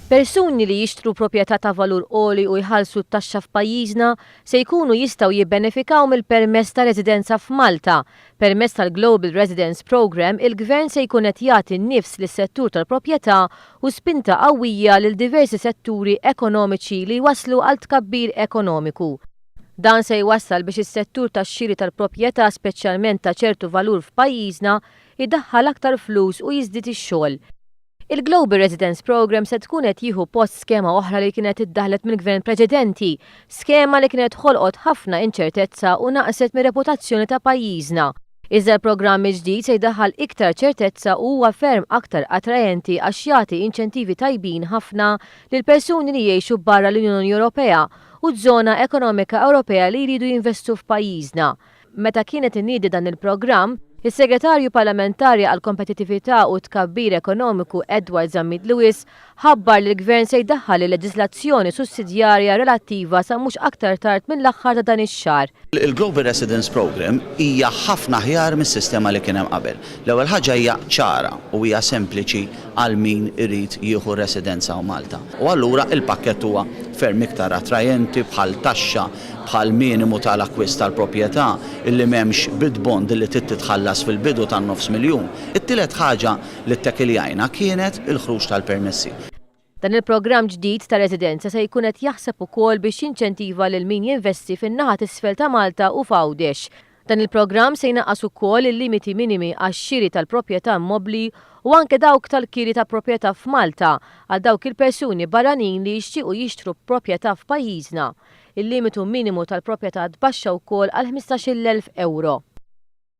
Persuni li jixtru proprjetà ta' valur għoli u jħallsu t-taxxa f'pajjiżna se jkunu jistgħu jibbenefikaw mill-permezz ta' residenza f'Malta. Permezz tal-Global Residence Programme, il-Gvern se jkun qed jagħti nnifs lis-settur tal-proprjetà u spinta qawwija lil diversi setturi ekonomiċi li jwasslu għal tkabbir ekonomiku. Dan se jwassal biex is-settur tax-xiri tal-proprjetà speċjalment ta' ċertu valur f'pajjiżna iddaħħal aktar flus u jiżdied ix-xogħol. Il-Global Residence Programme se tkun qed jieħu post skema oħra li kienet iddahhlet mill-Gvern precedenti, skema li kienet ħolqot ħafna inċertezza u naqset mir-reputazzjoni ta' pajjiżna. Iżda l-programm ġdid se jdaħħal iktar ċertezza u huwa ferm aktar attraenti għax jagħti inċentivi tajbin ħafna lil persuni li jgħixu barra l-Unjoni Ewropea u z-Zona ekonomika Ewropea li jridu jinvestu f'pajjiżna. Meta kienet inniedi dan il-programm, is-Segretarju Parlamentari għal Kompetitività u Tkabbir Ekonomiku Edward Lewis ħabbar li l-Gvern se jdaħħal il-leġislazzjoni sussidjarja relattiva sa mhux aktar tard mill-aħħar ta' dan ix-xahar. Il-Global Residence Programme hija ħafna ħjar mis-sistema li kien hemm qabel. L-ewwel ħaġa hija ċara u hija sempliċi għal min irid jieħu residenza u Malta. U allura il-pakkett huwa ferm iktar attraenti bħal taxxa, bħal minimu tal-akkwist tal-proprjetà illi m'hemmx bid bond li titħallas fil-bidu tan-nofs miljun. It-tielet ħaġa li ttekiljajna kienet il-ħruġ tal-permessi. Dan il-programm ġdid ta' residenza se jkun qed jaħseb ukoll biex jinċentiva lil min jinvesti fin-naħa t'isfel ta' Malta u f'Għawdex. Dan il-programm se jnaqqas ukoll il-limiti minimi għax-xiri tal-proprjetà mmobbli u anke dawk tal-kiri ta' proprjetà f'Malta għal dawk il-persuni barranin li jixtiequ jixtru proprjetà f'pajjiżna. Il-limitu minimu tal-proprjetà tbaxxa wkoll għal 15,000 euro.